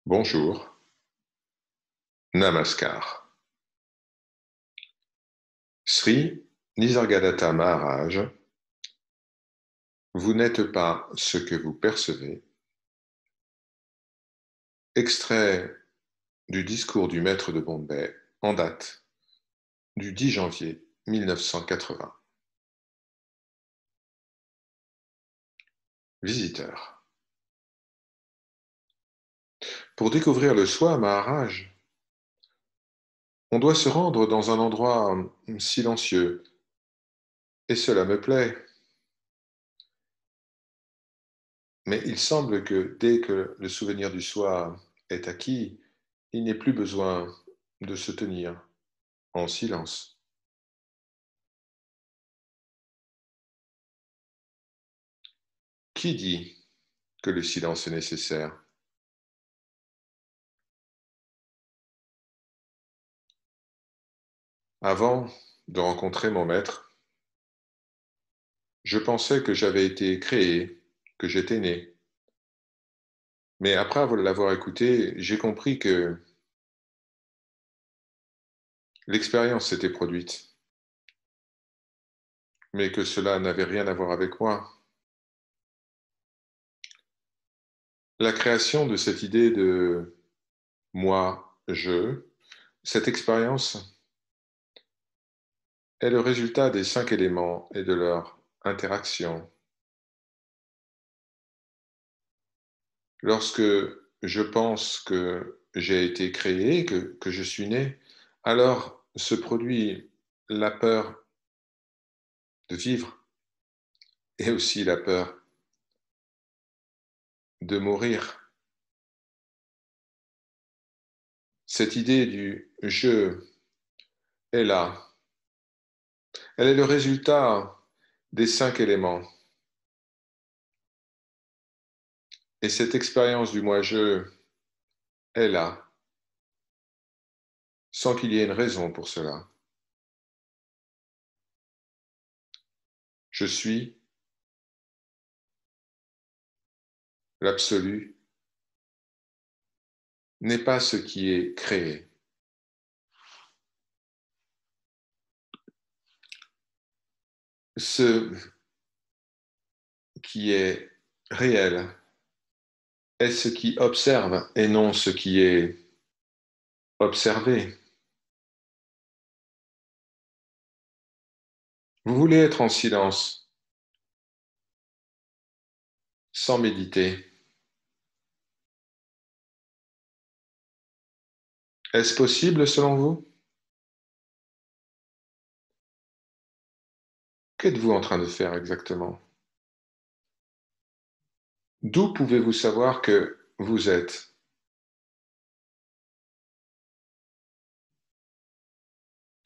Bonjour, Namaskar. Sri Nisargadatta Maharaj, vous n'êtes pas ce que vous percevez. Extrait du discours du maître de Bombay en date du 10 janvier 1980. Visiteur. Pour découvrir le soi, Maharaj, on doit se rendre dans un endroit silencieux, et cela me plaît. Mais il semble que dès que le souvenir du soi est acquis, il n'est plus besoin de se tenir en silence. Qui dit que le silence est nécessaire? Avant de rencontrer mon maître, je pensais que j'avais été créé, que j'étais né. Mais après l'avoir écouté, j'ai compris que l'expérience s'était produite, mais que cela n'avait rien à voir avec moi. La création de cette idée de moi, je, cette expérience est le résultat des 5 éléments et de leur interaction. Lorsque je pense que j'ai été créé, que je suis né, alors se produit la peur de vivre et aussi la peur de mourir. Cette idée du je est là. Elle est le résultat des 5 éléments. Et cette expérience du moi-je est là, sans qu'il y ait une raison pour cela. Je suis l'absolu, n'est pas ce qui est créé. Ce qui est réel est ce qui observe et non ce qui est observé. Vous voulez être en silence, sans méditer. Est-ce possible selon vous? Qu'êtes-vous en train de faire exactement? D'où pouvez-vous savoir que vous êtes?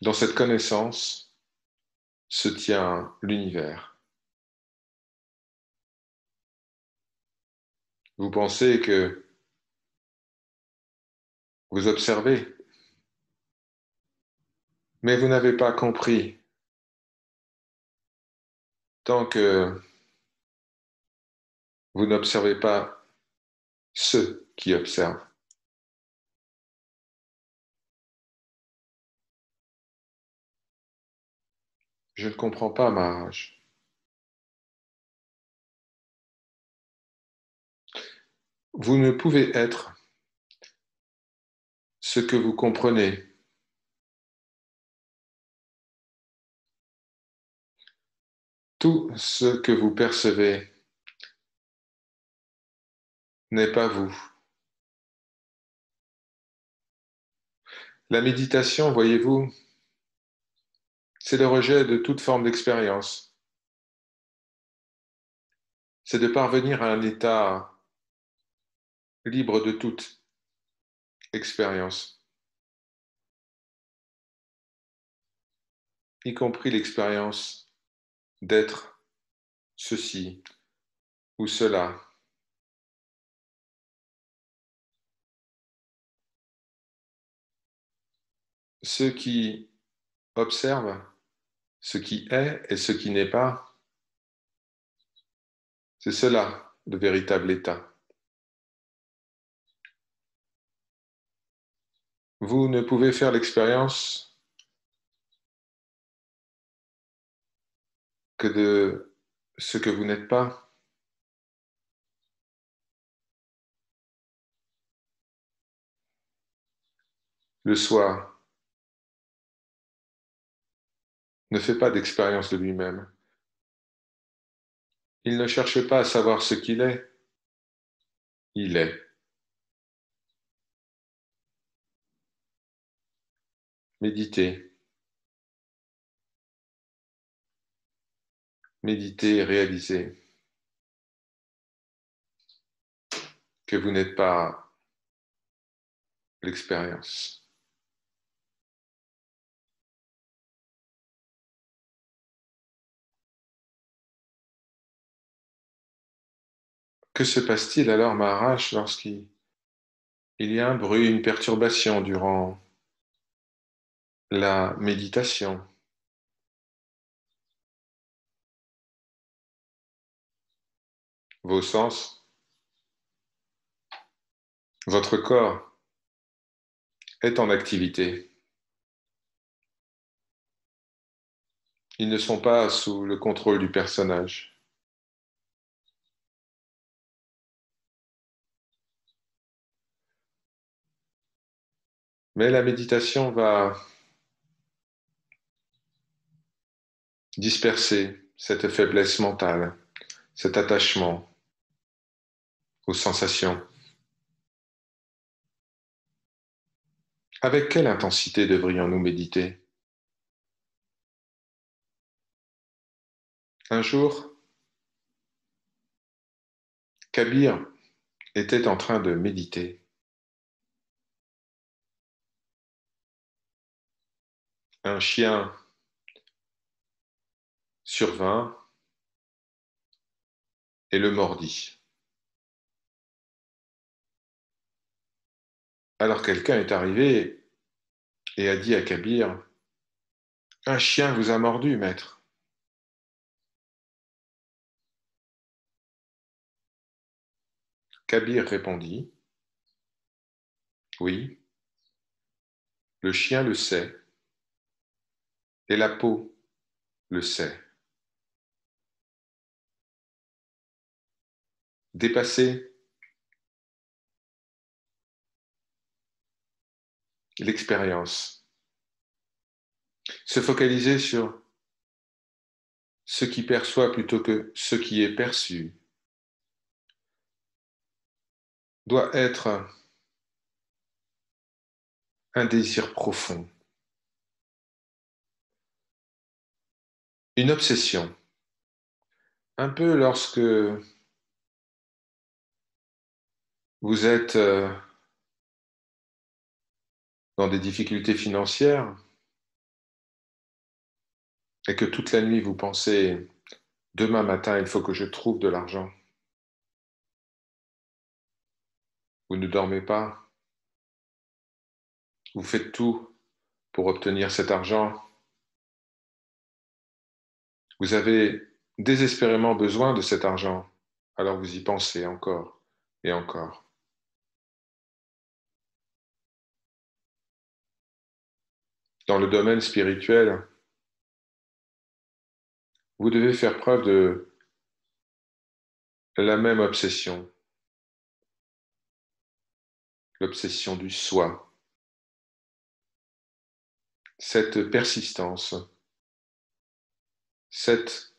Dans cette connaissance se tient l'univers. Vous pensez que vous observez, mais vous n'avez pas compris. Tant que vous n'observez pas ceux qui observent. Je ne comprends pas, Maharaj. Vous ne pouvez être ce que vous comprenez. Tout ce que vous percevez n'est pas vous. La méditation, voyez-vous, c'est le rejet de toute forme d'expérience. C'est de parvenir à un état libre de toute expérience, y compris l'expérience d'être ceci ou cela. Ce qui observe, ce qui est et ce qui n'est pas, c'est cela le véritable état. Vous ne pouvez faire l'expérience que de ce que vous n'êtes pas. Le soi ne fait pas d'expérience de lui-même. Il ne cherche pas à savoir ce qu'il est. Il est. Méditez. Méditez et réalisez que vous n'êtes pas l'expérience. Que se passe-t-il alors, Maharaj, lorsqu'il y a un bruit, une perturbation durant la méditation? Vos sens, votre corps est en activité. Ils ne sont pas sous le contrôle du personnage. Mais la méditation va disperser cette faiblesse mentale, cet attachement aux sensations. Avec quelle intensité devrions-nous méditer? Un jour, Kabir était en train de méditer. Un chien survint et le mordit. Alors quelqu'un est arrivé et a dit à Kabir, un chien vous a mordu, maître. Kabir répondit, oui, le chien le sait et la peau le sait. Dépasser l'expérience, se focaliser sur ce qui perçoit plutôt que ce qui est perçu, doit être un désir profond, une obsession. Un peu lorsque vous êtes dans des difficultés financières et que toute la nuit vous pensez, demain matin, il faut que je trouve de l'argent. Vous ne dormez pas, vous faites tout pour obtenir cet argent. Vous avez désespérément besoin de cet argent, alors vous y pensez encore et encore. Dans le domaine spirituel, vous devez faire preuve de la même obsession, l'obsession du soi, cette persistance, cette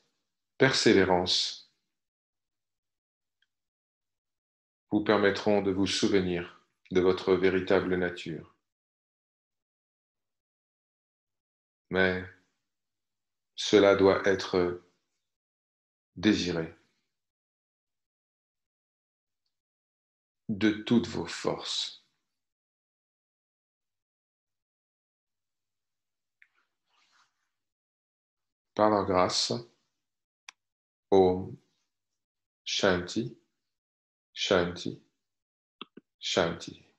persévérance vous permettront de vous souvenir de votre véritable nature. Mais cela doit être désiré de toutes vos forces. Par leur grâce, Om Shanti, Shanti, Shanti.